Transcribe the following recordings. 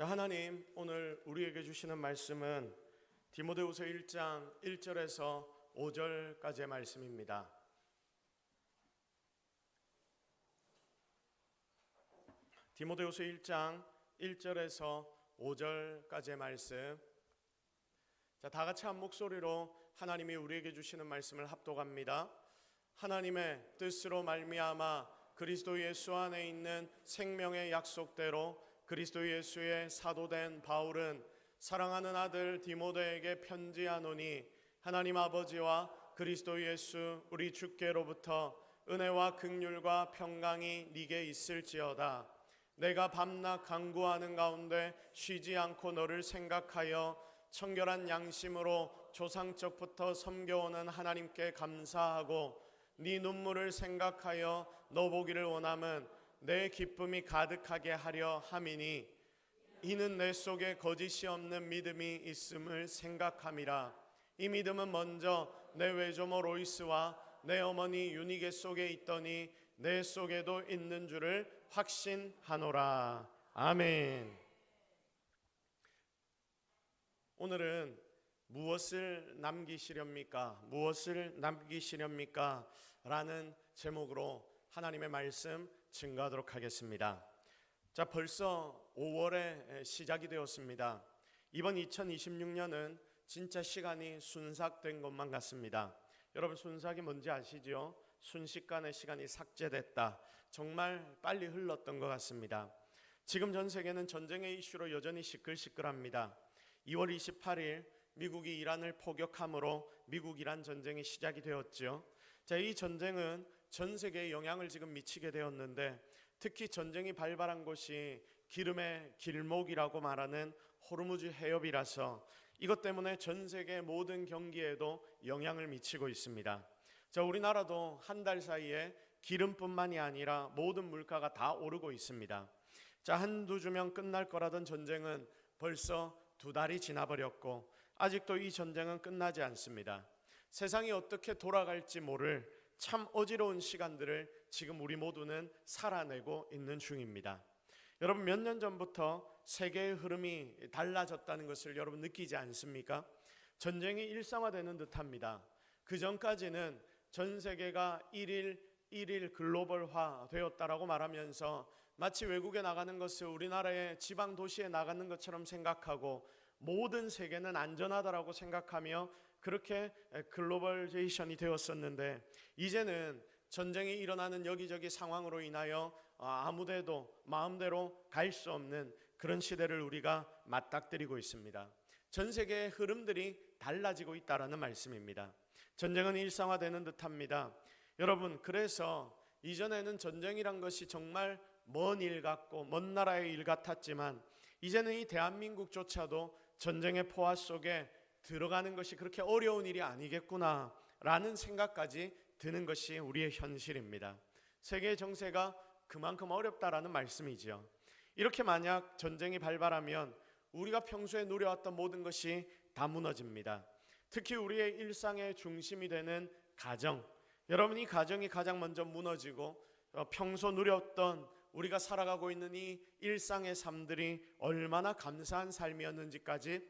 자, 하나님 오늘 우리에게 주시는 말씀은 디모데후서 1장 1절에서 5절까지의 말씀입니다. 디모데후서 1장 1절에서 5절까지의 말씀. 자, 다 같이 한 목소리로 하나님이 우리에게 주시는 말씀을 합독합니다. 하나님의 뜻으로 말미암아 그리스도 예수 안에 있는 생명의 약속대로 그리스도 예수의 사도된 바울은 사랑하는 아들 디모데에게 편지하노니 하나님 아버지와 그리스도 예수 우리 주께로부터 은혜와 긍휼과 평강이 네게 있을지어다. 내가 밤낮 간구하는 가운데 쉬지 않고 너를 생각하여 청결한 양심으로 조상적부터 섬겨오는 하나님께 감사하고 네 눈물을 생각하여 너 보기를 원함은 내 기쁨이 가득하게 하려 함이니 이는 내 속에 거짓이 없는 믿음이 있음을 생각함이라. 이 믿음은 먼저 내 외조모 로이스와 내 어머니 유니게 속에 있더니 내 속에도 있는 줄을 확신하노라. 아멘. 오늘은 무엇을 남기시렵니까? 무엇을 남기시렵니까? 라는 제목으로 하나님의 말씀 증거하도록 하겠습니다. 자, 벌써 5월에 시작이 되었습니다. 이번 2026년은 진짜 시간이 순삭된 것만 같습니다. 여러분, 순삭이 뭔지 아시죠? 순식간에 시간이 삭제됐다. 정말 빨리 흘렀던 것 같습니다. 지금 전 세계는 전쟁의 이슈로 여전히 시끌시끌합니다. 2월 28일 미국이 이란을 포격함으로 미국-이란 전쟁이 시작이 되었죠. 자, 이 전쟁은 전 세계에 영향을 지금 미치게 되었는데 특히 전쟁이 발발한 곳이 기름의 길목이라고 말하는 호르무즈 해협이라서 이것 때문에 전 세계 모든 경기에도 영향을 미치고 있습니다. 자, 우리나라도 한 달 사이에 기름뿐만이 아니라 모든 물가가 다 오르고 있습니다. 자, 한두 주면 끝날 거라던 전쟁은 벌써 2달이 지나버렸고 아직도 이 전쟁은 끝나지 않습니다. 세상이 어떻게 돌아갈지 모를 참 어지러운 시간들을 지금 우리 모두는 살아내고 있는 중입니다. 여러분, 몇 년 전부터 세계의 흐름이 달라졌다는 것을 여러분 느끼지 않습니까? 전쟁이 일상화되는 듯합니다. 그 전까지는 전 세계가 일일 글로벌화 되었다라고 말하면서 마치 외국에 나가는 것을 우리나라의 지방 도시에 나가는 것처럼 생각하고 모든 세계는 안전하다라고 생각하며 그렇게 글로벌제이션이 되었었는데 이제는 전쟁이 일어나는 여기저기 상황으로 인하여 아무데도 마음대로 갈 수 없는 그런 시대를 우리가 맞닥뜨리고 있습니다. 전 세계의 흐름들이 달라지고 있다라는 말씀입니다. 전쟁은 일상화되는 듯합니다. 여러분, 그래서 이전에는 전쟁이란 것이 정말 먼 일 같고 먼 나라의 일 같았지만 이제는 이 대한민국조차도 전쟁의 포화 속에 들어가는 것이 그렇게 어려운 일이 아니겠구나 라는 생각까지 드는 것이 우리의 현실입니다. 세계의 정세가 그만큼 어렵다라는 말씀이죠. 이렇게 만약 전쟁이 발발하면 우리가 평소에 누려왔던 모든 것이 다 무너집니다. 특히 우리의 일상의 중심이 되는 가정, 여러분, 이 가정이 가장 먼저 무너지고 평소 누렸던 우리가 살아가고 있는 이 일상의 삶들이 얼마나 감사한 삶이었는지까지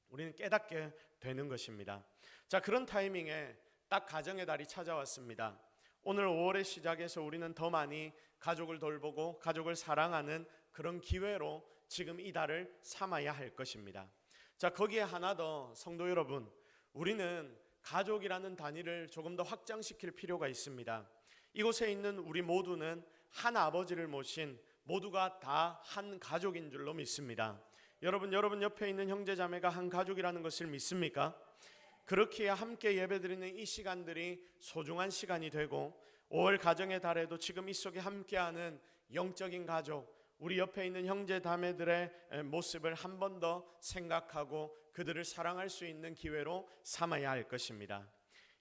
우리는 깨닫게 되는 것입니다. 자, 그런 타이밍에 딱 가정의 달이 찾아왔습니다. 오늘 5월의 시작에서 우리는 더 많이 가족을 돌보고 가족을 사랑하는 그런 기회로 지금 이 달을 삼아야 할 것입니다. 자, 거기에 하나 더, 성도 여러분, 우리는 가족이라는 단위를 조금 더 확장시킬 필요가 있습니다. 이곳에 있는 우리 모두는 한 아버지를 모신 모두가 다 한 가족인 줄로 믿습니다. 여러분 옆에 있는 형제자매가 한 가족이라는 것을 믿습니까? 그렇기에 함께 예배드리는 이 시간들이 소중한 시간이 되고 5월 가정의 달에도 지금 이 속에 함께하는 영적인 가족, 우리 옆에 있는 형제자매들의 모습을 한 번 더 생각하고 그들을 사랑할 수 있는 기회로 삼아야 할 것입니다.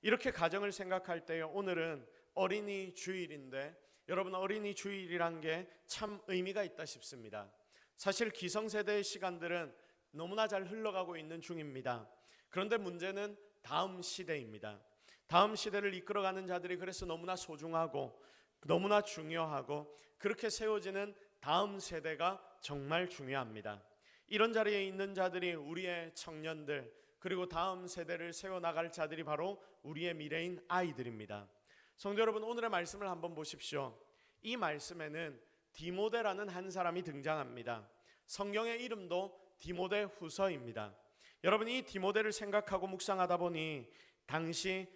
이렇게 가정을 생각할 때 오늘은 어린이 주일인데 여러분, 어린이 주일이란 게 참 의미가 있다 싶습니다. 사실 기성세대의 시간들은 너무나 잘 흘러가고 있는 중입니다. 그런데 문제는 다음 시대입니다. 다음 시대를 이끌어가는 자들이 그래서 너무나 소중하고 너무나 중요하고 그렇게 세워지는 다음 세대가 정말 중요합니다. 이런 자리에 있는 자들이 우리의 청년들, 그리고 다음 세대를 세워나갈 자들이 바로 우리의 미래인 아이들입니다. 성도 여러분, 오늘의 말씀을 한번 보십시오. 이 말씀에는 디모데라는 한 사람이 등장합니다. 성경의 이름도 디모데 후서입니다. 여러분, 이 디모데를 생각하고 묵상하다 보니 당시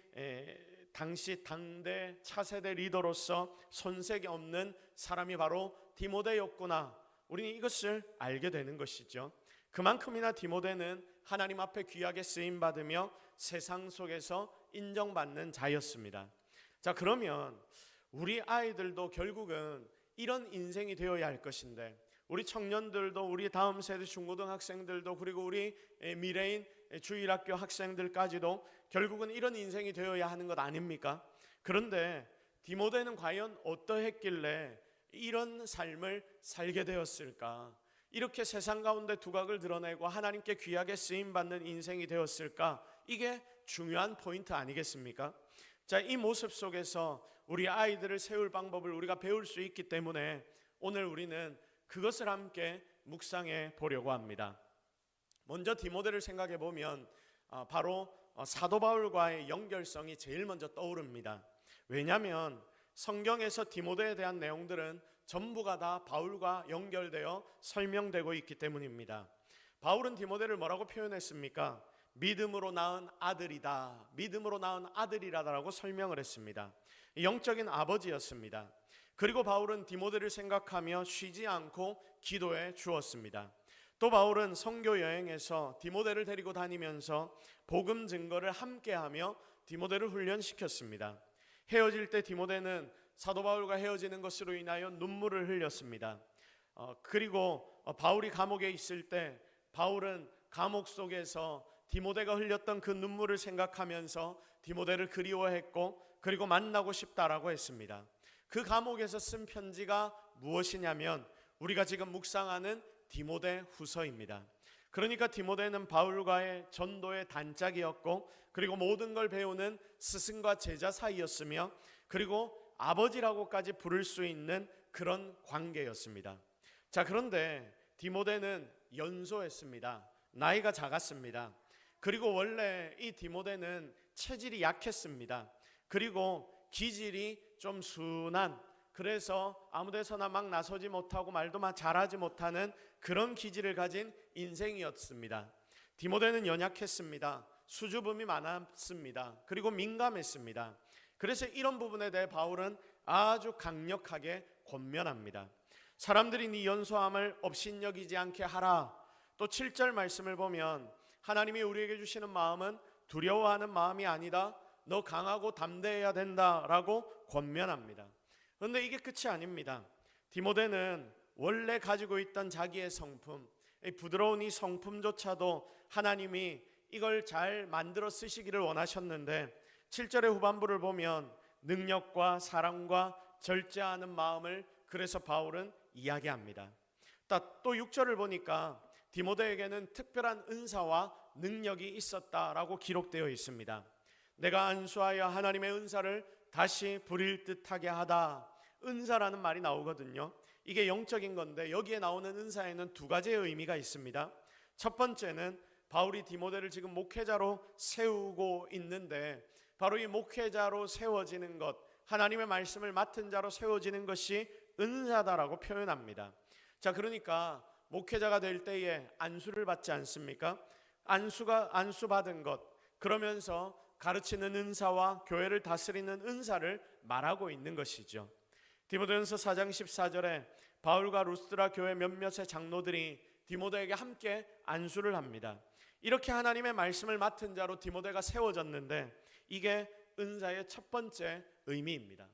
당대 차세대 리더로서 손색이 없는 사람이 바로 디모데였구나, 우리는 이것을 알게 되는 것이죠. 그만큼이나 디모데는 하나님 앞에 귀하게 쓰임받으며 세상 속에서 인정받는 자였습니다. 자, 그러면 우리 아이들도 결국은 이런 인생이 되어야 할 것인데, 우리 청년들도, 우리 다음 세대 중고등학생들도, 그리고 우리 미래인 주일학교 학생들까지도 결국은 이런 인생이 되어야 하는 것 아닙니까? 그런데 디모데는 과연 어떠했길래 이런 삶을 살게 되었을까? 이렇게 세상 가운데 두각을 드러내고 하나님께 귀하게 쓰임받는 인생이 되었을까? 이게 중요한 포인트 아니겠습니까? 자, 이 모습 속에서 우리 아이들을 세울 방법을 우리가 배울 수 있기 때문에 오늘 우리는 그것을 함께 묵상해 보려고 합니다. 먼저 디모데를 생각해 보면 바로 사도 바울과의 연결성이 제일 먼저 떠오릅니다. 왜냐하면 성경에서 디모데에 대한 내용들은 전부가 다 바울과 연결되어 설명되고 있기 때문입니다. 바울은 디모데를 뭐라고 표현했습니까? 믿음으로 낳은 아들이다, 믿음으로 낳은 아들이라고 설명을 했습니다. 영적인 아버지였습니다. 그리고 바울은 디모데를 생각하며 쉬지 않고 기도해 주었습니다. 또 바울은 선교 여행에서 디모데를 데리고 다니면서 복음 증거를 함께하며 디모데를 훈련시켰습니다. 헤어질 때 디모데는 사도 바울과 헤어지는 것으로 인하여 눈물을 흘렸습니다. 그리고 바울이 감옥에 있을 때 바울은 감옥 속에서 디모데가 흘렸던 그 눈물을 생각하면서 디모데를 그리워했고, 그리고 만나고 싶다라고 했습니다. 그 감옥에서 쓴 편지가 무엇이냐면 우리가 지금 묵상하는 디모데 후서입니다. 그러니까 디모데는 바울과의 전도의 단짝이었고, 그리고 모든 걸 배우는 스승과 제자 사이였으며, 그리고 아버지라고까지 부를 수 있는 그런 관계였습니다. 자, 그런데 디모데는 연소했습니다. 나이가 작았습니다. 그리고 원래 이 디모데는 체질이 약했습니다. 그리고 기질이 좀 순한, 그래서 아무데서나 막 나서지 못하고 말도 잘하지 못하는 그런 기질을 가진 인생이었습니다. 디모데는 연약했습니다. 수줍음이 많았습니다. 그리고 민감했습니다. 그래서 이런 부분에 대해 바울은 아주 강력하게 권면합니다. 사람들이 네 연소함을 업신여기지 않게 하라. 또 7절 말씀을 보면 하나님이 우리에게 주시는 마음은 두려워하는 마음이 아니다, 너 강하고 담대해야 된다라고 권면합니다. 그런데 이게 끝이 아닙니다. 디모데는 원래 가지고 있던 자기의 성품, 부드러운 이 성품조차도 하나님이 이걸 잘 만들어 쓰시기를 원하셨는데 7절의 후반부를 보면 능력과 사랑과 절제하는 마음을 그래서 바울은 이야기합니다. 또 6절을 보니까 디모데에게는 특별한 은사와 능력이 있었다라고 기록되어 있습니다. 내가 안수하여 하나님의 은사를 다시 부릴 듯하게 하다. 은사라는 말이 나오거든요. 이게 영적인 건데 여기에 나오는 은사에는 두 가지의 의미가 있습니다. 첫 번째는 바울이 디모데를 지금 목회자로 세우고 있는데, 바로 이 목회자로 세워지는 것, 하나님의 말씀을 맡은 자로 세워지는 것이 은사다라고 표현합니다. 자, 그러니까 목회자가 될 때에 안수를 받지 않습니까? 안수 받은 것, 그러면서 가르치는 은사와 교회를 다스리는 은사를 말하고 있는 것이죠. 디모데전서 4장 14절에 바울과 루스드라 교회 몇몇의 장로들이 디모데에게 함께 안수를 합니다. 이렇게 하나님의 말씀을 맡은 자로 디모데가 세워졌는데 이게 은사의 첫 번째 의미입니다.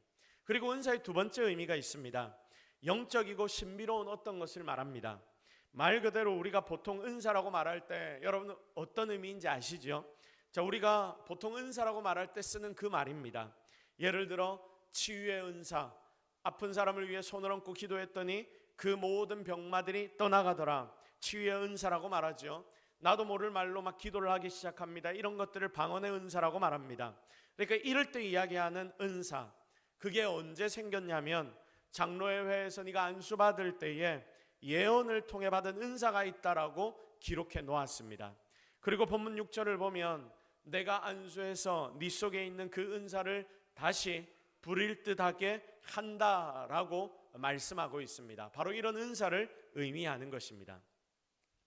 그리고 은사의 두 번째 의미가 있습니다. 영적이고 신비로운 어떤 것을 말합니다. 말 그대로 우리가 보통 은사라고 말할 때 여러분 어떤 의미인지 아시죠? 자, 우리가 보통 은사라고 말할 때 쓰는 그 말입니다. 예를 들어 치유의 은사, 아픈 사람을 위해 손을 얹고 기도했더니 그 모든 병마들이 떠나가더라. 치유의 은사라고 말하죠. 나도 모를 말로 막 기도를 하기 시작합니다. 이런 것들을 방언의 은사라고 말합니다. 그러니까 이럴 때 이야기하는 은사, 그게 언제 생겼냐면 장로의 회에서 네가 안수받을 때에 예언을 통해 받은 은사가 있다라고 기록해 놓았습니다. 그리고 본문 6절을 보면 내가 안수해서 네 속에 있는 그 은사를 다시 부릴 듯하게 한다라고 말씀하고 있습니다. 바로 이런 은사를 의미하는 것입니다.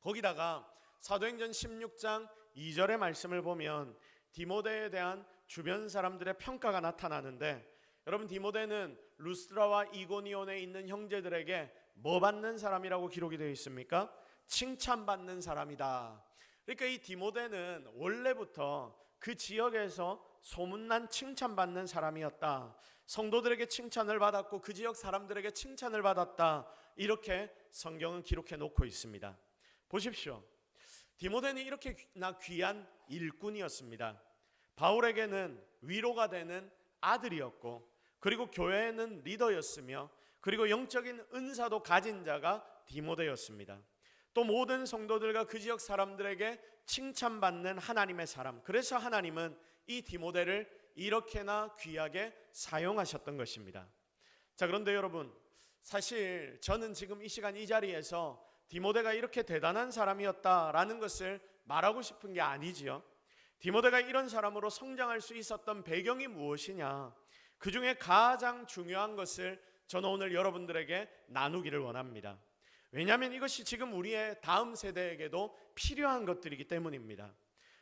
거기다가 사도행전 16장 2절의 말씀을 보면 디모데에 대한 주변 사람들의 평가가 나타나는데, 여러분 디모데는 루스드라와 이고니온에 있는 형제들에게 뭐 받는 사람이라고 기록이 되어 있습니까? 칭찬받는 사람이다. 그러니까 이 디모데는 원래부터 그 지역에서 소문난 칭찬받는 사람이었다. 성도들에게 칭찬을 받았고 그 지역 사람들에게 칭찬을 받았다. 이렇게 성경은 기록해 놓고 있습니다. 보십시오. 디모데는 이렇게나 귀한 일꾼이었습니다. 바울에게는 위로가 되는 아들이었고, 그리고 교회에는 리더였으며, 그리고 영적인 은사도 가진 자가 디모데였습니다. 또 모든 성도들과 그 지역 사람들에게 칭찬받는 하나님의 사람, 그래서 하나님은 이 디모데를 이렇게나 귀하게 사용하셨던 것입니다. 자, 그런데 여러분, 사실 저는 지금 이 시간 이 자리에서 디모데가 이렇게 대단한 사람이었다라는 것을 말하고 싶은 게 아니지요. 디모데가 이런 사람으로 성장할 수 있었던 배경이 무엇이냐, 그 중에 가장 중요한 것을 저는 오늘 여러분들에게 나누기를 원합니다. 왜냐하면 이것이 지금 우리의 다음 세대에게도 필요한 것들이기 때문입니다.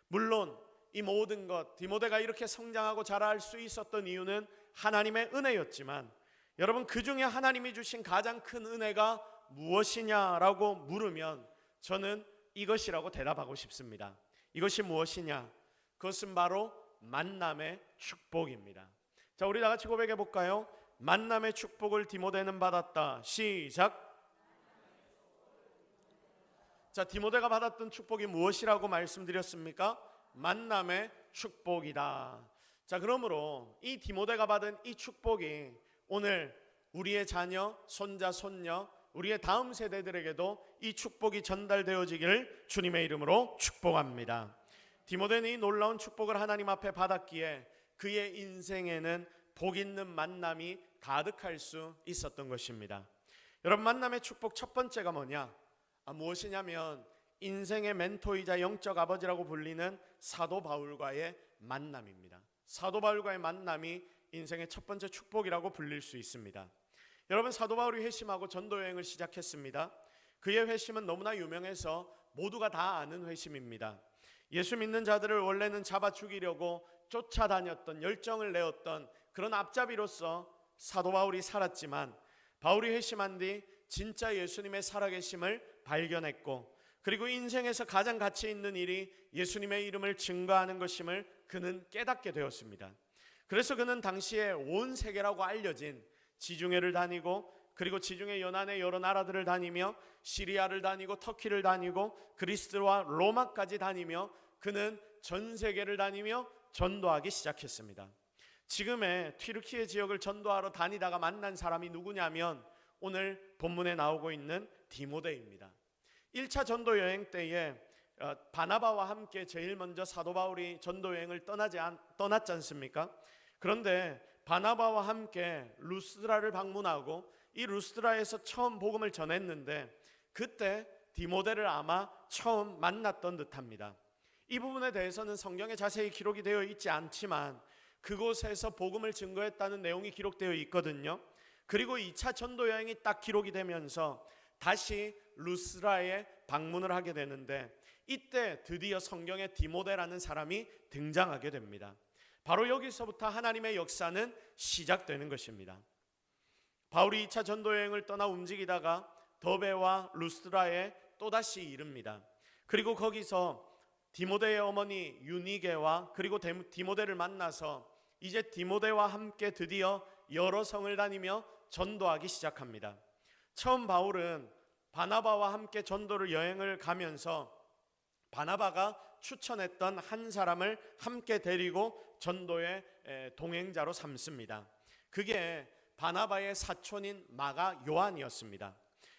물론 이 모든 것, 디모데가 이렇게 성장하고 자랄 수 있었던 이유는 하나님의 은혜였지만, 여러분 그 중에 하나님이 주신 가장 큰 은혜가 무엇이냐라고 물으면 저는 이것이라고 대답하고 싶습니다. 이것이 무엇이냐? 그것은 바로 만남의 축복입니다. 자, 우리 다 같이 고백해 볼까요? 만남의 축복을 디모데는 받았다. 시작. 자, 디모데가 받았던 축복이 무엇이라고 말씀드렸습니까? 만남의 축복이다. 자, 그러므로 이 디모데가 받은 이 축복이 오늘 우리의 자녀, 손자, 손녀, 우리의 다음 세대들에게도 이 축복이 전달되어지기를 주님의 이름으로 축복합니다. 디모데는 이 놀라운 축복을 하나님 앞에 받았기에 그의 인생에는 복 있는 만남이 가득할 수 있었던 것입니다. 여러분, 만남의 축복 첫 번째가 뭐냐? 무엇이냐면 인생의 멘토이자 영적 아버지라고 불리는 사도 바울과의 만남입니다. 사도 바울과의 만남이 인생의 첫 번째 축복이라고 불릴 수 있습니다. 여러분, 사도 바울이 회심하고 전도 여행을 시작했습니다. 그의 회심은 너무나 유명해서 모두가 다 아는 회심입니다. 예수 믿는 자들을 원래는 잡아 죽이려고 쫓아다녔던, 열정을 내었던 그런 앞잡이로서 사도 바울이 살았지만, 바울이 회심한 뒤 진짜 예수님의 살아계심을 발견했고, 그리고 인생에서 가장 가치 있는 일이 예수님의 이름을 증거하는 것임을 그는 깨닫게 되었습니다. 그래서 그는 당시에 온 세계라고 알려진 지중해를 다니고, 그리고 지중해 연안의 여러 나라들을 다니며 시리아를 다니고 터키를 다니고 그리스와 로마까지 다니며 그는 전 세계를 다니며 전도하기 시작했습니다. 지금의 튀르키예 지역을 전도하러 다니다가 만난 사람이 누구냐면 오늘 본문에 나오고 있는 디모데입니다. 1차 전도 여행 때에 바나바와 함께 제일 먼저 사도 바울이 전도 여행을 떠났지 않습니까? 그런데 바나바와 함께 루스드라를 방문하고 이 루스드라에서 처음 복음을 전했는데 그때 디모데를 아마 처음 만났던 듯합니다. 이 부분에 대해서는 성경에 자세히 기록이 되어 있지 않지만 그곳에서 복음을 증거했다는 내용이 기록되어 있거든요. 그리고 2차 전도 여행이 딱 기록이 되면서 다시 루스드라에 방문을 하게 되는데 이때 드디어 성경에 디모데라는 사람이 등장하게 됩니다. 바로 여기서부터 하나님의 역사는 시작되는 것입니다. 바울이 2차 전도 여행을 떠나 움직이다가 더베와 루스드라에 또다시 이릅니다. 그리고 거기서 디모데의 어머니 유니게와 그리고 디모데를 만나서 이제 디모데와 함께 드디어 여러 성을 다니며 전도하기 시작합니다. 처음 바울은 바나바와 함께 전도를 여행을 가면서 바나바가 추천했던 한 사람을 함께 데리고 전도의 동행자로 삼습니다. 그게 바나바의 사촌인 마가 요한이었습니다.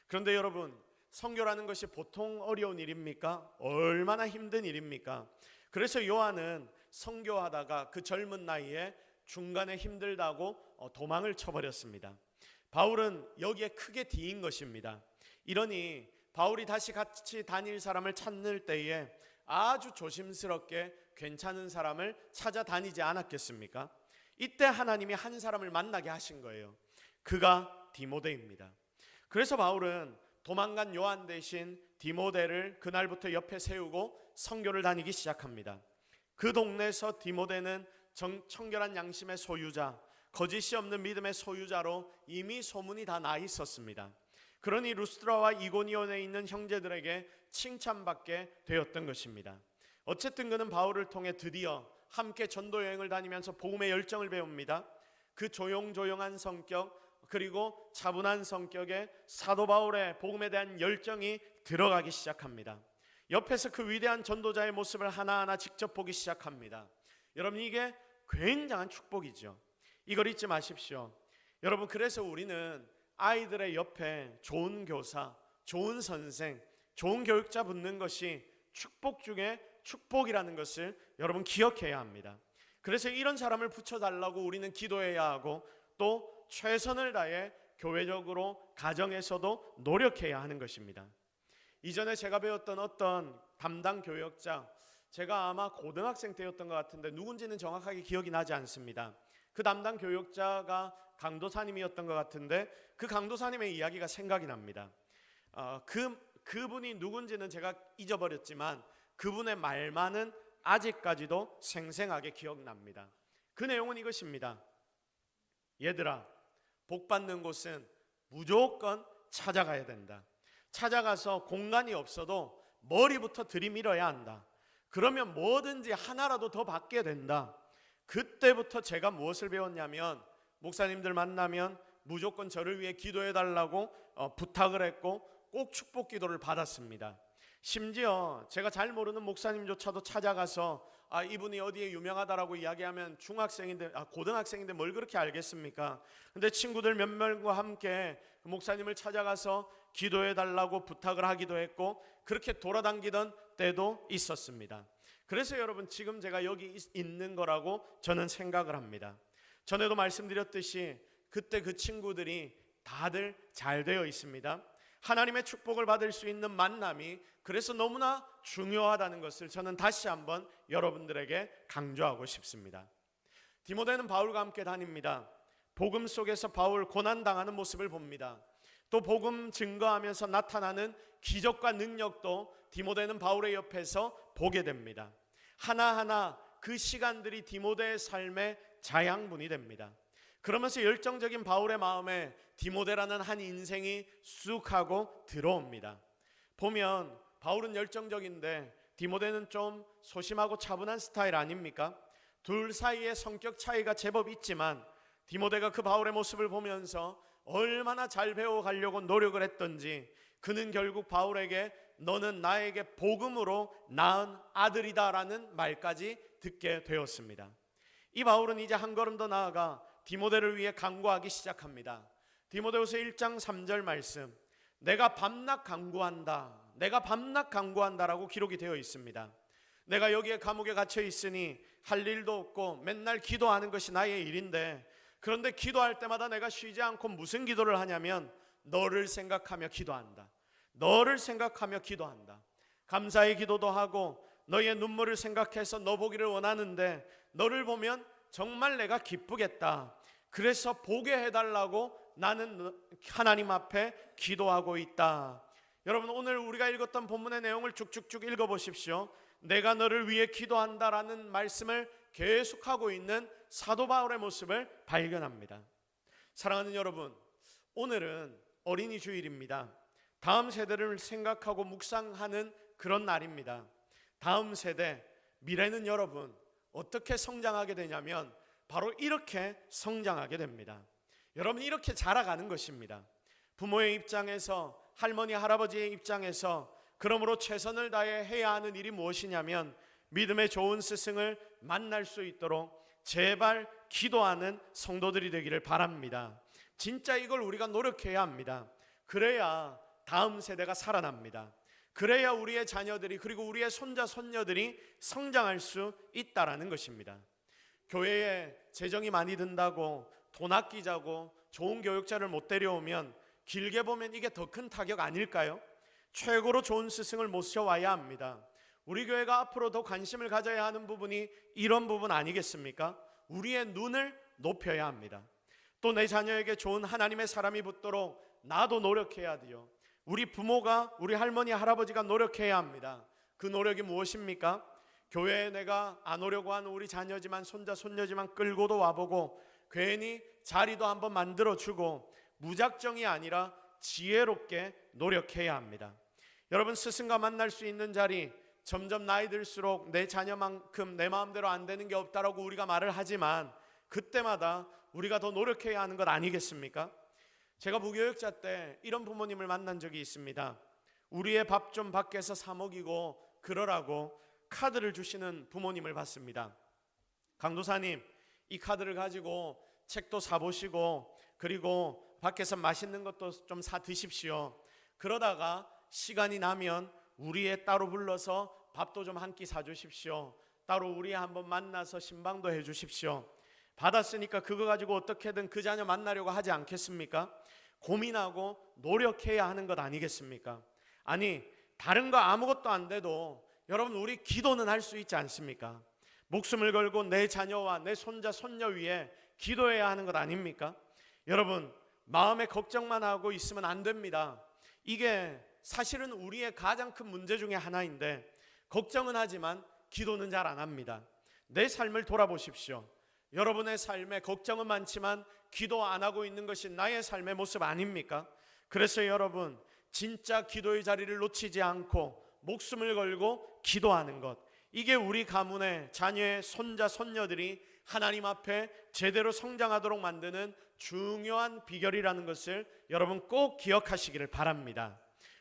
그런데 여러분, 선교라는 것이 보통 어려운 일입니까? 얼마나 힘든 일입니까? 그래서 요한은 선교하다가 그 젊은 나이에 중간에 힘들다고 도망을 쳐버렸습니다. 바울은 여기에 크게 뒤인 것입니다. 이러니 바울이 다시 같이 다닐 사람을 찾는 때에 아주 조심스럽게 괜찮은 사람을 찾아다니지 않았겠습니까? 이때 하나님이 한 사람을 만나게 하신 거예요. 그가 디모데입니다. 그래서 바울은 도망간 요한 대신 디모데를 그날부터 옆에 세우고 선교를 다니기 시작합니다. 그 동네에서 디모데는 청결한 양심의 소유자, 거짓이 없는 믿음의 소유자로 이미 소문이 다 나 있었습니다. 그러니 루스드라와 이고니온에 있는 형제들에게 칭찬받게 되었던 것입니다. 어쨌든 그는 바울을 통해 드디어 함께 전도 여행을 다니면서 복음의 열정을 배웁니다. 그 조용조용한 성격 그리고 차분한 성격에 사도 바울의 복음에 대한 열정이 들어가기 시작합니다. 옆에서 그 위대한 전도자의 모습을 하나하나 직접 보기 시작합니다. 여러분, 이게 굉장한 축복이죠. 이걸 잊지 마십시오. 여러분, 그래서 우리는 아이들의 옆에 좋은 교사, 좋은 선생, 좋은 교육자 붙는 것이 축복 중에 축복이라는 것을 여러분 기억해야 합니다. 그래서 이런 사람을 붙여달라고 우리는 기도해야 하고 또 최선을 다해 교회적으로 가정에서도 노력해야 하는 것입니다. 이전에 제가 배웠던 어떤 담당 교역자, 제가 아마 고등학생 때였던 것 같은데 누군지는 정확하게 기억이 나지 않습니다. 그 담당 교역자가 강도사님이었던 것 같은데 그 강도사님의 이야기가 생각이 납니다. 그분이 누군지는 제가 잊어버렸지만 그분의 말만은 아직까지도 생생하게 기억납니다. 그 내용은 이것입니다. 얘들아, 복 받는 곳은 무조건 찾아가야 된다. 찾아가서 공간이 없어도 머리부터 들이밀어야 한다. 그러면 뭐든지 하나라도 더 받게 된다. 그때부터 제가 무엇을 배웠냐면 목사님들 만나면 무조건 저를 위해 기도해 달라고 부탁을 했고 꼭 축복 기도를 받았습니다. 심지어 제가 잘 모르는 목사님조차도 찾아가서 이분이 어디에 유명하다라고 이야기하면 고등학생인데 뭘 그렇게 알겠습니까? 근데 친구들 몇 명과 함께 그 목사님을 찾아가서 기도해 달라고 부탁을 하기도 했고 그렇게 돌아다니던 때도 있었습니다. 그래서 여러분, 지금 제가 여기 있는 거라고 저는 생각을 합니다. 전에도 말씀드렸듯이 그때 그 친구들이 다들 잘 되어 있습니다. 하나님의 축복을 받을 수 있는 만남이 그래서 너무나 중요하다는 것을 저는 다시 한번 여러분들에게 강조하고 싶습니다. 디모데는 바울과 함께 다닙니다. 복음 속에서 바울 고난당하는 모습을 봅니다. 또 복음 증거하면서 나타나는 기적과 능력도 디모데는 바울의 옆에서 보게 됩니다. 하나하나 그 시간들이 디모데의 삶의 자양분이 됩니다. 그러면서 열정적인 바울의 마음에 디모데라는 한 인생이 쑥 하고 들어옵니다. 보면 바울은 열정적인데 디모데는 좀 소심하고 차분한 스타일 아닙니까? 둘 사이의 성격 차이가 제법 있지만 디모데가 그 바울의 모습을 보면서 얼마나 잘 배워가려고 노력을 했던지 그는 결국 바울에게 너는 나에게 복음으로 낳은 아들이다 라는 말까지 듣게 되었습니다. 이 바울은 이제 한 걸음 더 나아가 디모데를 위해 간구하기 시작합니다. 디모데후서 1장 3절 말씀, 내가 밤낮 간구한다, 내가 밤낮 간구한다라고 기록이 되어 있습니다. 내가 여기에 감옥에 갇혀 있으니 할 일도 없고 맨날 기도하는 것이 나의 일인데, 그런데 기도할 때마다 내가 쉬지 않고 무슨 기도를 하냐면 너를 생각하며 기도한다. 너를 생각하며 기도한다. 감사의 기도도 하고 너의 눈물을 생각해서 너 보기를 원하는데 너를 보면 정말 내가 기쁘겠다. 그래서 보게 해달라고 나는 하나님 앞에 기도하고 있다. 여러분, 오늘 우리가 읽었던 본문의 내용을 쭉쭉쭉 읽어보십시오. 내가 너를 위해 기도한다라는 말씀을 계속하고 있는 사도 바울의 모습을 발견합니다. 사랑하는 여러분, 오늘은 어린이 주일입니다. 다음 세대를 생각하고 묵상하는 그런 날입니다. 다음 세대, 미래는 여러분 어떻게 성장하게 되냐면 바로 이렇게 성장하게 됩니다. 여러분, 이렇게 자라가는 것입니다. 부모의 입장에서, 할머니 할아버지의 입장에서 그러므로 최선을 다해 해야 하는 일이 무엇이냐면 믿음의 좋은 스승을 만날 수 있도록 제발 기도하는 성도들이 되기를 바랍니다. 진짜 이걸 우리가 노력해야 합니다. 그래야 다음 세대가 살아납니다. 그래야 우리의 자녀들이 그리고 우리의 손자 손녀들이 성장할 수 있다라는 것입니다. 교회에 재정이 많이 든다고 돈 아끼자고 좋은 교육자를 못 데려오면 길게 보면 이게 더 큰 타격 아닐까요? 최고로 좋은 스승을 모셔와야 합니다. 우리 교회가 앞으로 더 관심을 가져야 하는 부분이 이런 부분 아니겠습니까? 우리의 눈을 높여야 합니다. 또 내 자녀에게 좋은 하나님의 사람이 붙도록 나도 노력해야 돼요. 우리 부모가, 우리 할머니, 할아버지가 노력해야 합니다. 그 노력이 무엇입니까? 교회에 내가 안 오려고 하는 우리 자녀지만, 손자, 손녀지만 끌고도 와보고, 괜히 자리도 한번 만들어주고, 무작정이 아니라 지혜롭게 노력해야 합니다. 여러분, 스승과 만날 수 있는 자리, 점점 나이 들수록 내 자녀만큼 내 마음대로 안 되는 게 없다라고 우리가 말을 하지만, 그때마다 우리가 더 노력해야 하는 것 아니겠습니까? 제가 무교육자 때 이런 부모님을 만난 적이 있습니다. 우리의 밥 좀 밖에서 사 먹이고 그러라고 카드를 주시는 부모님을 봤습니다. 강도사님, 이 카드를 가지고 책도 사보시고, 그리고 밖에서 맛있는 것도 좀 사 드십시오. 그러다가 시간이 나면 우리에 따로 불러서 밥도 좀 한 끼 사주십시오. 따로 우리에 한번 만나서 신방도 해주십시오. 받았으니까 그거 가지고 어떻게든 그 자녀 만나려고 하지 않겠습니까? 고민하고 노력해야 하는 것 아니겠습니까? 아니, 다른 거 아무것도 안 돼도 여러분, 우리 기도는 할 수 있지 않습니까? 목숨을 걸고 내 자녀와 내 손자, 손녀 위에 기도해야 하는 것 아닙니까? 여러분, 마음에 걱정만 하고 있으면 안 됩니다. 이게 사실은 우리의 가장 큰 문제 중에 하나인데, 걱정은 하지만 기도는 잘 안 합니다. 내 삶을 돌아보십시오. 여러분의 삶에 걱정은 많지만 기도 안 하고 있는 것이 나의 삶의 모습 아닙니까? 그래서 여러분, 진짜 기도의 자리를 놓치지 않고 목숨을 걸고 기도하는 것, 이게 우리 가문의 자녀의 손자, 손녀들이 하나님 앞에 제대로 성장하도록 만드는 중요한 비결이라는 것을 여러분 꼭 기억하시기를 바랍니다.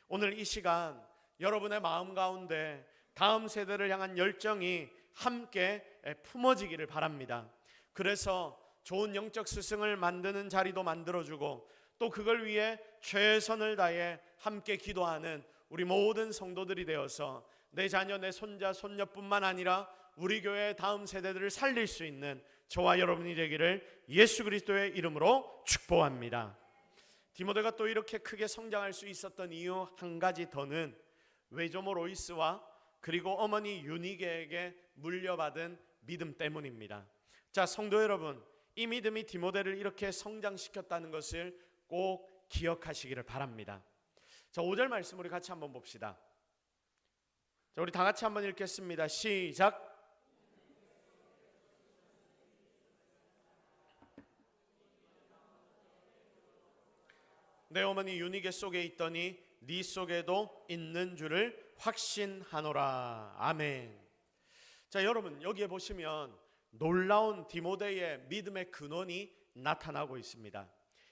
오늘 이 시간 여러분의 마음 가운데 다음 세대를 향한 열정이 함께 품어지기를 바랍니다. 그래서 좋은 영적 스승을 만드는 자리도 만들어주고, 또 그걸 위해 최선을 다해 함께 기도하는 우리 모든 성도들이 되어서 내 자녀, 내 손자, 손녀뿐만 아니라 우리 교회의 다음 세대들을 살릴 수 있는 저와 여러분이 되기를 예수 그리스도의 이름으로 축복합니다. 디모데가 또 이렇게 크게 성장할 수 있었던 이유 한 가지 더는 외조모 로이스와 그리고 어머니 유니게에게 물려받은 믿음 때문입니다. 자, 성도 여러분, 이 믿음이 디모데를 이렇게 성장시켰다는 것을 꼭 기억하시기를 바랍니다. 자, 5절 말씀 우리 같이 한번 봅시다. 자, 우리 다 같이 한번 읽겠습니다. 시작. 내 어머니 유니게 속에 있더니 네 속에도 있는 줄을 확신하노라. 아멘. 자, 여러분, 여기에 보시면 놀라운 디모데의 믿음의 근원이 나타나고 있습니다.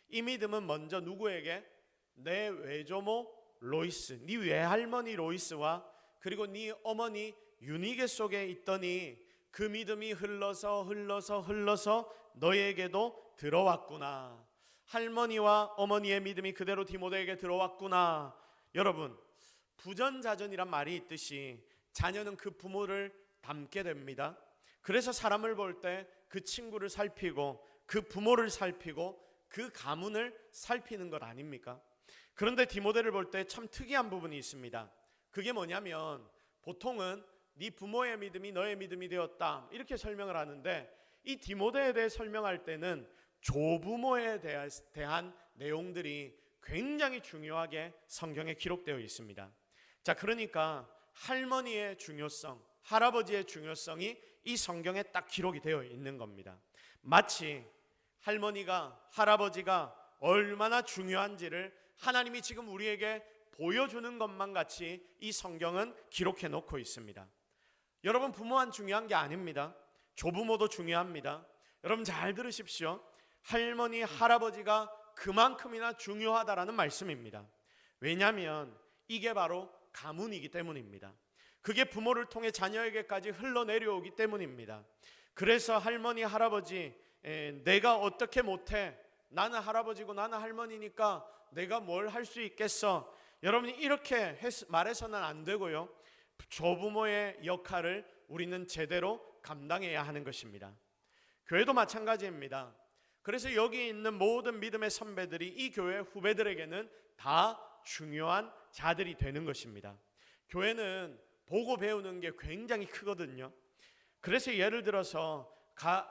이 믿음은 먼저 누구에게? 내 외조모 로이스, 네 외할머니 로이스와 그리고 네 어머니 유니게 속에 있더니 그 믿음이 흘러서 너에게도 들어왔구나. 할머니와 어머니의 믿음이 그대로 디모데에게 들어왔구나. 여러분, 부전자전이란 말이 있듯이 자녀는 그 부모를 닮게 됩니다. 그래서 사람을 볼 때 그 친구를 살피고 그 부모를 살피고 그 가문을 살피는 것 아닙니까? 그런데 디모데를 볼 때 참 특이한 부분이 있습니다. 그게 뭐냐면, 보통은 네 부모의 믿음이 너의 믿음이 되었다 이렇게 설명을 하는데, 이 디모데에 대해 설명할 때는 조부모에 대한 내용들이 굉장히 중요하게 성경에 기록되어 있습니다. 자, 그러니까 할머니의 중요성, 할아버지의 중요성이 이 성경에 딱 기록이 되어 있는 겁니다. 마치 할머니가, 할아버지가 얼마나 중요한지를 하나님이 지금 우리에게 보여주는 것만 같이 이 성경은 기록해 놓고 있습니다. 여러분, 부모만 중요한 게 아닙니다. 조부모도 중요합니다. 여러분 잘 들으십시오. 할머니, 할아버지가 그만큼이나 중요하다라는 말씀입니다. 왜냐하면 이게 바로 가문이기 때문입니다. 그게 부모를 통해 자녀에게까지 흘러내려오기 때문입니다. 그래서 할머니, 할아버지, 내가 어떻게 못해? 나는 할아버지고 나는 할머니니까 내가 뭘 할 수 있겠어? 여러분이 이렇게 말해서는 안 되고요. 조부모의 역할을 우리는 제대로 감당해야 하는 것입니다. 교회도 마찬가지입니다. 그래서 여기 있는 모든 믿음의 선배들이 이 교회 후배들에게는 다 중요한 자들이 되는 것입니다. 교회는 보고 배우는 게 굉장히 크거든요. 그래서 예를 들어서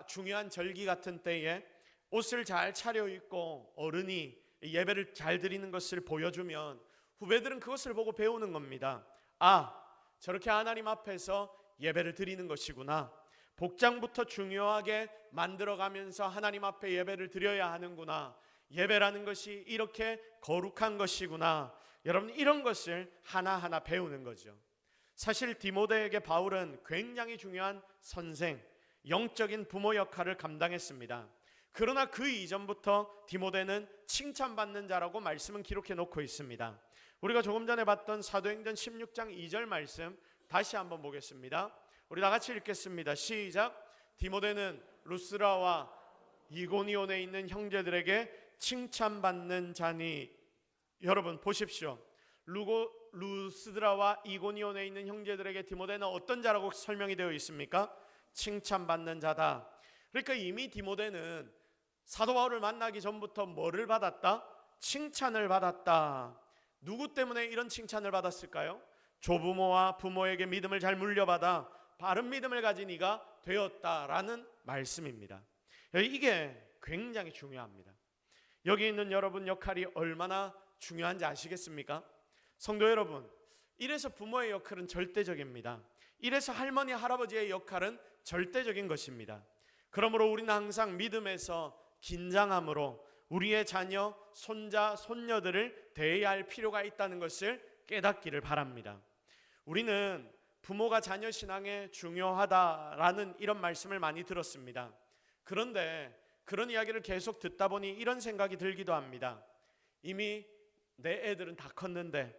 중요한 절기 같은 때에 옷을 잘 차려입고 어른이 예배를 잘 드리는 것을 보여주면 후배들은 그것을 보고 배우는 겁니다. 아, 저렇게 하나님 앞에서 예배를 드리는 것이구나. 복장부터 중요하게 만들어가면서 하나님 앞에 예배를 드려야 하는구나. 예배라는 것이 이렇게 거룩한 것이구나. 여러분, 이런 것을 하나하나 배우는 거죠. 사실 디모데에게 바울은 굉장히 중요한 선생, 영적인 부모 역할을 감당했습니다. 그러나 그 이전부터 디모데는 칭찬받는 자라고 말씀은 기록해 놓고 있습니다. 우리가 조금 전에 봤던 사도행전 16장 2절 말씀 다시 한번 보겠습니다. 우리 다 같이 읽겠습니다. 시작. 디모데는 루스라와 이고니온에 있는 형제들에게 칭찬받는 자니. 여러분 보십시오. 루스드라와 이고니온에 있는 형제들에게 디모데는 어떤 자라고 설명이 되어 있습니까? 칭찬받는 자다. 그러니까 이미 디모데는 사도 바울을 만나기 전부터 뭐를 받았다? 칭찬을 받았다. 누구 때문에 이런 칭찬을 받았을까요? 조부모와 부모에게 믿음을 잘 물려받아 바른 믿음을 가진 이가 되었다라는 말씀입니다. 이게 굉장히 중요합니다. 여기 있는 여러분 역할이 얼마나 중요한지 아시겠습니까? 성도 여러분, 이래서 부모의 역할은 절대적입니다. 이래서 할머니, 할아버지의 역할은 절대적인 것입니다. 그러므로 우리는 항상 믿음에서 긴장함으로 우리의 자녀, 손자, 손녀들을 대해야 할 필요가 있다는 것을 깨닫기를 바랍니다. 우리는 부모가 자녀 신앙에 중요하다라는 이런 말씀을 많이 들었습니다. 그런데 그런 이야기를 계속 듣다 보니 이런 생각이 들기도 합니다. 이미 내 애들은 다 컸는데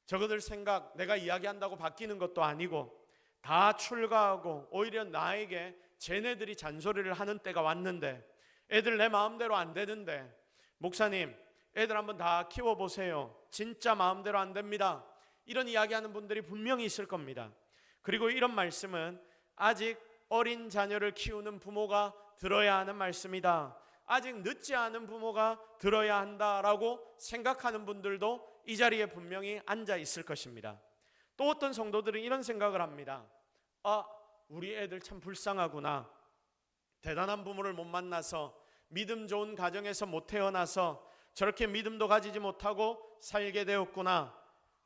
저거들 생각 내가 이야기한다고 바뀌는 것도 아니고 다 출가하고 오히려 나에게 쟤네들이 잔소리를 하는 때가 왔는데 애들 내 마음대로 안 되는데 목사님 애들 한번 다 키워보세요. 진짜 마음대로 안 됩니다. 이런 이야기하는 분들이 분명히 있을 겁니다. 그리고 이런 말씀은 아직 어린 자녀를 키우는 부모가 들어야 하는 말씀이다. 아직 늦지 않은 부모가 들어야 한다라고 생각하는 분들도 이 자리에 분명히 앉아 있을 것입니다. 또 어떤 성도들은 이런 생각을 합니다. 아, 우리 애들 참 불쌍하구나. 대단한 부모를 못 만나서 믿음 좋은 가정에서 못 태어나서 저렇게 믿음도 가지지 못하고 살게 되었구나.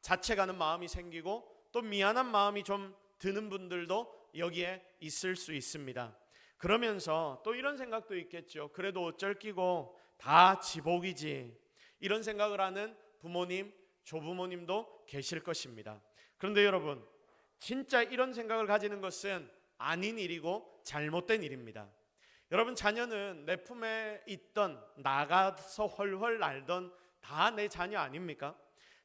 자책하는 마음이 생기고 또 미안한 마음이 좀 드는 분들도 여기에 있을 수 있습니다. 그러면서 또 이런 생각도 있겠죠. 그래도 어쩔 끼고 다 지복이지. 이런 생각을 하는 부모님, 조부모님도 계실 것입니다. 그런데 여러분, 진짜 이런 생각을 가지는 것은 아닌 일이고 잘못된 일입니다. 여러분, 자녀는 내 품에 있던 나가서 헐헐 날던 다 내 자녀 아닙니까?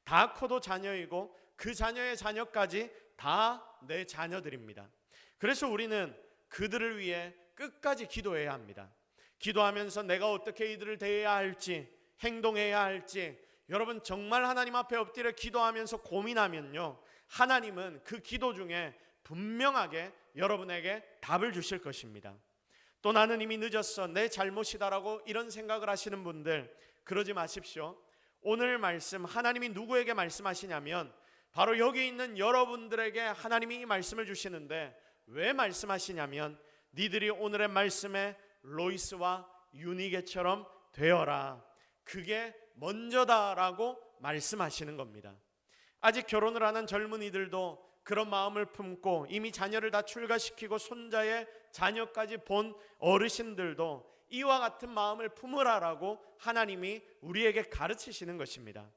다 커도 자녀이고 그 자녀의 자녀까지 다 내 자녀들입니다. 그래서 우리는 그들을 위해 끝까지 기도해야 합니다. 기도하면서 내가 어떻게 이들을 대해야 할지, 행동해야 할지, 여러분 정말 하나님 앞에 엎드려 기도하면서 고민하면요, 하나님은 그 기도 중에 분명하게 여러분에게 답을 주실 것입니다. 또 나는 이미 늦었어, 내 잘못이다라고 이런 생각을 하시는 분들, 그러지 마십시오. 오늘 말씀 하나님이 누구에게 말씀하시냐면 바로 여기 있는 여러분들에게 하나님이 이 말씀을 주시는데, 왜 말씀하시냐면 니들이 오늘의 말씀에 로이스와 유니게처럼 되어라, 그게 먼저다라고 말씀하시는 겁니다. 아직 결혼을 안 한 젊은이들도 그런 마음을 품고 이미 자녀를 다 출가시키고 손자의 자녀까지 본 어르신들도 이와 같은 마음을 품으라라고 하나님이 우리에게 가르치시는 것입니다.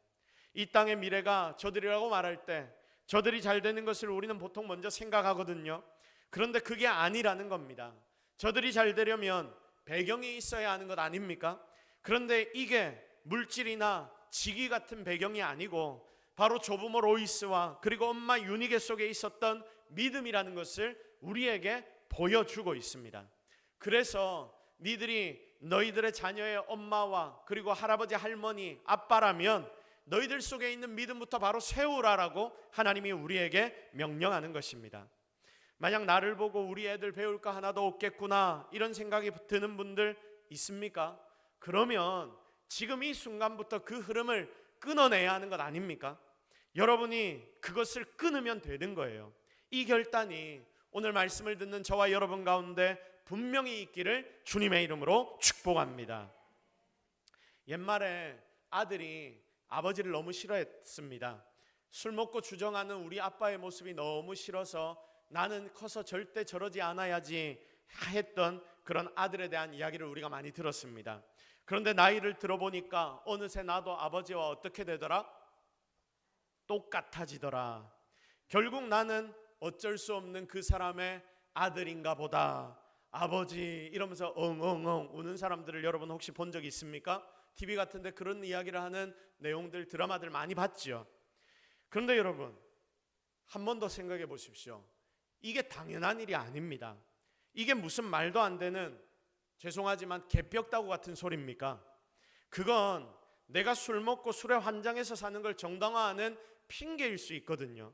이 땅의 미래가 저들이라고 말할 때 저들이 잘 되는 것을 우리는 보통 먼저 생각하거든요. 그런데 그게 아니라는 겁니다. 저들이 잘 되려면 배경이 있어야 하는 것 아닙니까? 그런데 이게 물질이나 직위 같은 배경이 아니고 바로 조부모 로이스와 그리고 엄마 유니게 속에 있었던 믿음이라는 것을 우리에게 보여주고 있습니다. 그래서 니들이 너희들의 자녀의 엄마와 그리고 할아버지, 할머니, 아빠라면 너희들 속에 있는 믿음부터 바로 세우라라고 하나님이 우리에게 명령하는 것입니다. 만약 나를 보고 우리 애들 배울 거 하나도 없겠구나 이런 생각이 드는 분들 있습니까? 그러면 지금 이 순간부터 그 흐름을 끊어내야 하는 것 아닙니까? 여러분이 그것을 끊으면 되는 거예요. 이 결단이 오늘 말씀을 듣는 저와 여러분 가운데 분명히 있기를 주님의 이름으로 축복합니다. 옛말에 아들이 아버지를 너무 싫어했습니다. 술 먹고 주정하는 우리 아빠의 모습이 너무 싫어서 나는 커서 절대 저러지 않아야지 했던 그런 아들에 대한 이야기를 우리가 많이 들었습니다. 그런데 나이를 들어보니까 어느새 나도 아버지와 어떻게 되더라? 똑같아지더라. 결국 나는 어쩔 수 없는 그 사람의 아들인가 보다. 아버지 이러면서 엉엉엉 우는 사람들을 여러분 혹시 본 적 있습니까? TV 같은데 그런 이야기를 하는 내용들, 드라마들 많이 봤죠. 그런데 여러분 한 번 더 생각해 보십시오. 이게 당연한 일이 아닙니다. 이게 무슨 말도 안 되는, 죄송하지만 개벽다구 같은 소리입니까? 그건 내가 술 먹고 술에 환장해서 사는 걸 정당화하는 핑계일 수 있거든요.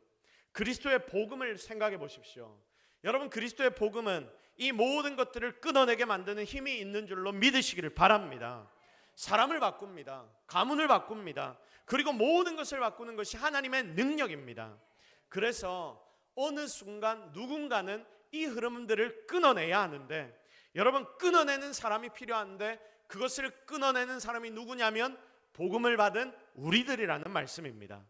그리스도의 복음을 생각해 보십시오. 여러분 그리스도의 복음은 이 모든 것들을 끊어내게 만드는 힘이 있는 줄로 믿으시기를 바랍니다. 사람을 바꿉니다. 가문을 바꿉니다. 그리고 모든 것을 바꾸는 것이 하나님의 능력입니다. 그래서 어느 순간 누군가는 이 흐름들을 끊어내야 하는데, 여러분 끊어내는 사람이 필요한데 그것을 끊어내는 사람이 누구냐면 복음을 받은 우리들이라는 말씀입니다.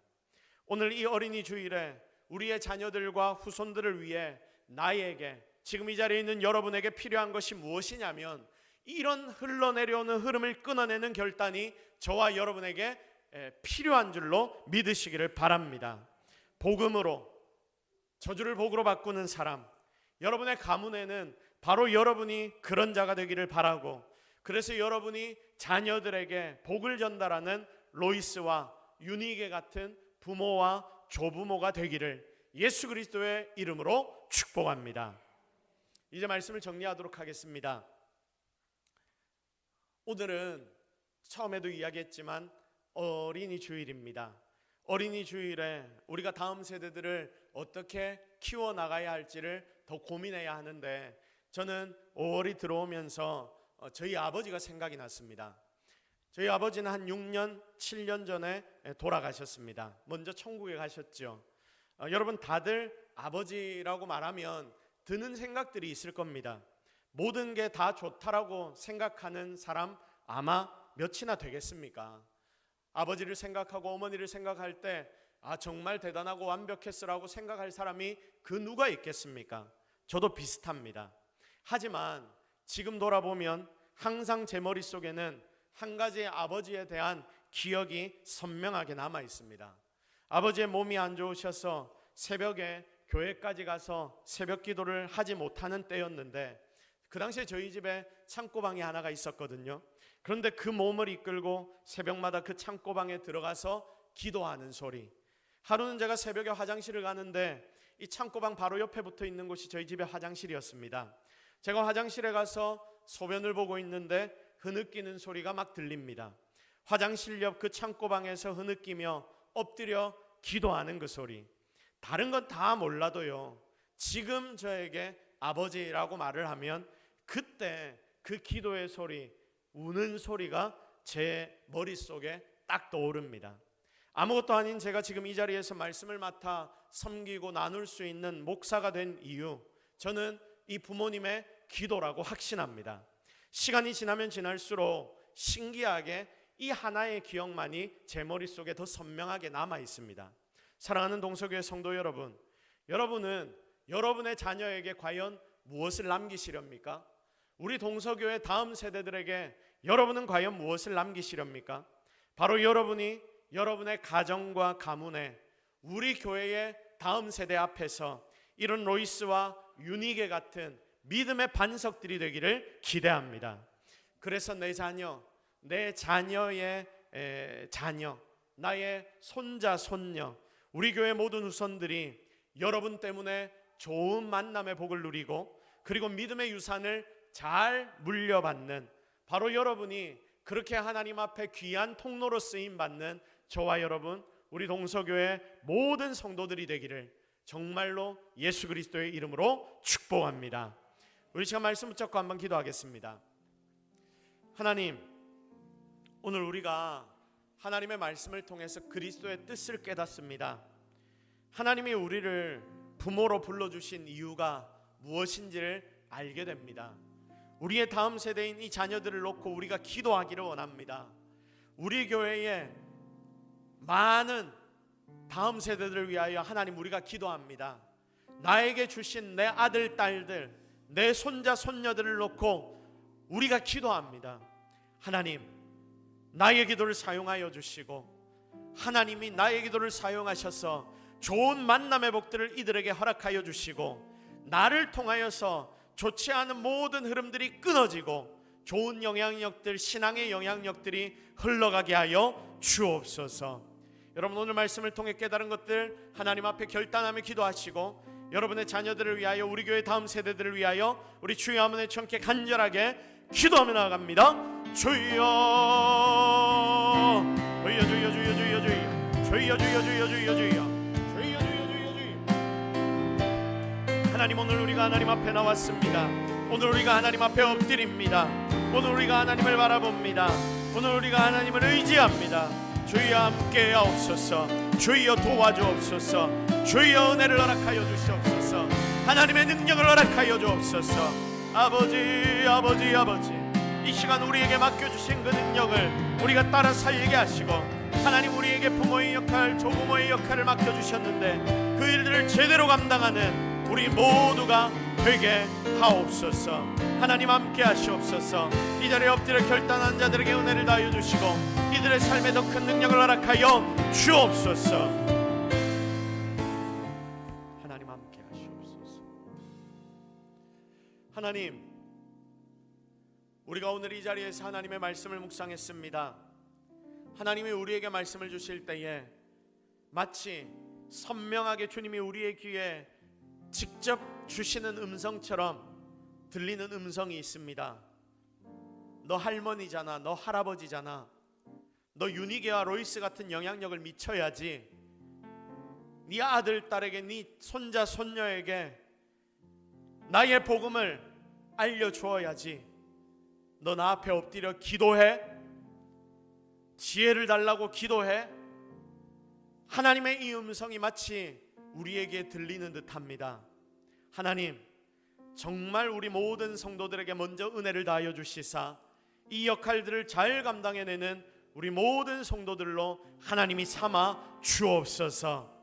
오늘 이 어린이 주일에 우리의 자녀들과 후손들을 위해 나에게, 지금 이 자리에 있는 여러분에게 필요한 것이 무엇이냐면 이런 흘러내려오는 흐름을 끊어내는 결단이 저와 여러분에게 필요한 줄로 믿으시기를 바랍니다. 복음으로 저주를 복으로 바꾸는 사람, 여러분의 가문에는 바로 여러분이 그런 자가 되기를 바라고, 그래서 여러분이 자녀들에게 복을 전달하는 로이스와 유니게 같은 부모와 조부모가 되기를 예수 그리스도의 이름으로 축복합니다. 이제 말씀을 정리하도록 하겠습니다. 오늘은 처음에도 이야기했지만 어린이 주일입니다. 어린이 주일에 우리가 다음 세대들을 어떻게 키워나가야 할지를 더 고민해야 하는데, 저는 5월이 들어오면서 저희 아버지가 생각이 났습니다. 저희 아버지는 한 6년, 7년 전에 돌아가셨습니다. 먼저 천국에 가셨죠. 여러분 다들 아버지라고 말하면 드는 생각들이 있을 겁니다. 모든 게 다 좋다라고 생각하는 사람 아마 몇이나 되겠습니까? 아버지를 생각하고 어머니를 생각할 때 정말 대단하고 완벽했으라고 생각할 사람이 그 누가 있겠습니까? 저도 비슷합니다. 하지만 지금 돌아보면 항상 제 머릿속에는 한 가지 아버지에 대한 기억이 선명하게 남아 있습니다. 아버지의 몸이 안 좋으셔서 새벽에 교회까지 가서 새벽 기도를 하지 못하는 때였는데, 그 당시에 저희 집에 창고방이 하나가 있었거든요. 그런데 그 몸을 이끌고 새벽마다 그 창고방에 들어가서 기도하는 소리. 하루는 제가 새벽에 화장실을 가는데 이 창고방 바로 옆에 붙어 있는 곳이 저희 집의 화장실이었습니다. 제가 화장실에 가서 소변을 보고 있는데 흐느끼는 소리가 막 들립니다. 화장실 옆 그 창고방에서 흐느끼며 엎드려 기도하는 그 소리. 다른 건 다 몰라도요, 지금 저에게 아버지라고 말을 하면 그때 그 기도의 소리, 우는 소리가 제 머릿속에 딱 떠오릅니다. 아무것도 아닌 제가 지금 이 자리에서 말씀을 맡아 섬기고 나눌 수 있는 목사가 된 이유, 저는 이 부모님의 기도라고 확신합니다. 시간이 지나면 지날수록 신기하게 이 하나의 기억만이 제 머릿속에 더 선명하게 남아 있습니다. 사랑하는 동서교회 성도 여러분, 여러분은 여러분의 자녀에게 과연 무엇을 남기시렵니까? 우리 동서교회 다음 세대들에게 여러분은 과연 무엇을 남기시렵니까? 바로 여러분이 여러분의 가정과 가문에, 우리 교회의 다음 세대 앞에서 이런 로이스와 유니게 같은 믿음의 반석들이 되기를 기대합니다. 그래서 내 자녀, 내 자녀의 자녀, 나의 손자, 손녀, 우리 교회 모든 후손들이 여러분 때문에 좋은 만남의 복을 누리고, 그리고 믿음의 유산을 잘 물려받는, 바로 여러분이 그렇게 하나님 앞에 귀한 통로로 쓰임받는 저와 여러분, 우리 동서교회 모든 성도들이 되기를 정말로 예수 그리스도의 이름으로 축복합니다. 우리 시간 말씀 붙잡고 한번 기도하겠습니다. 하나님, 오늘 우리가 하나님의 말씀을 통해서 그리스도의 뜻을 깨닫습니다. 하나님이 우리를 부모로 불러주신 이유가 무엇인지를 알게 됩니다. 우리의 다음 세대인 이 자녀들을 놓고 우리가 기도하기를 원합니다. 우리 교회에 많은 다음 세대들을 위하여 하나님 우리가 기도합니다. 나에게 주신 내 아들, 딸들, 내 손자, 손녀들을 놓고 우리가 기도합니다. 하나님, 나의 기도를 사용하여 주시고 하나님이 나의 기도를 사용하셔서 좋은 만남의 복들을 이들에게 허락하여 주시고 나를 통하여서 좋지 않은 모든 흐름들이 끊어지고 좋은 영향력들, 신앙의 영향력들이 흘러가게 하여 주옵소서. 여러분, 오늘 말씀을 통해 깨달은 것들 하나님 앞에 결단하며 기도하시고 여러분의 자녀들을 위하여, 우리 교회 다음 세대들을 위하여 우리 주여 한번 청케 간절하게 기도하며 나아갑니다. 주여, 주여, 주여, 주여, 주여, 주여, 주여, 주여, 주여, 주여, 주여. 하나님, 오늘 우리가 하나님 앞에 나왔습니다. 오늘 우리가 하나님 앞에 엎드립니다. 오늘 우리가 하나님을 바라봅니다. 오늘 우리가 하나님을 의지합니다. 주여 함께 하옵소서. 주여 도와주옵소서. 주여 은혜를 허락하여 주시옵소서. 하나님의 능력을 허락하여 주옵소서. 아버지, 아버지, 아버지, 이 시간 우리에게 맡겨주신 그 능력을 우리가 따라 살게 하시고, 하나님 우리에게 부모의 역할, 조부모의 역할을 맡겨주셨는데 그 일들을 제대로 감당하는 우리 모두가 되게 하옵소서. 하나님 함께 하시옵소서. 이 자리에 엎드려 결단한 자들에게 은혜를 다하여 주시고 이들의 삶에 더 큰 능력을 허락하여 주옵소서. 하나님 함께 하시옵소서. 하나님, 우리가 오늘 이 자리에서 하나님의 말씀을 묵상했습니다. 하나님이 우리에게 말씀을 주실 때에 마치 선명하게 주님이 우리의 귀에 직접 주시는 음성처럼 들리는 음성이 있습니다. 너 할머니잖아, 너 할아버지잖아, 너 유니게와 로이스 같은 영향력을 미쳐야지, 네 아들, 딸에게, 네 손자, 손녀에게 나의 복음을 알려주어야지. 너 나 앞에 엎드려 기도해, 지혜를 달라고 기도해. 하나님의 이 음성이 마치 우리에게 들리는 듯합니다. 하나님, 정말 우리 모든 성도들에게 먼저 은혜를 다하여 주시사 이 역할들을 잘 감당해내는 우리 모든 성도들로 하나님이 삼아 주옵소서.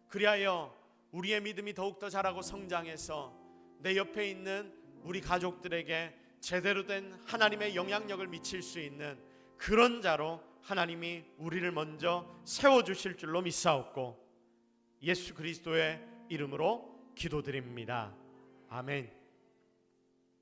그리하여 우리의 믿음이 더욱더 자라고 성장해서 내 옆에 있는 우리 가족들에게 제대로 된 하나님의 영향력을 미칠 수 있는 그런 자로 하나님이 우리를 먼저 세워주실 줄로 믿사옵고 예수 그리스도의 이름으로 기도드립니다. 아멘.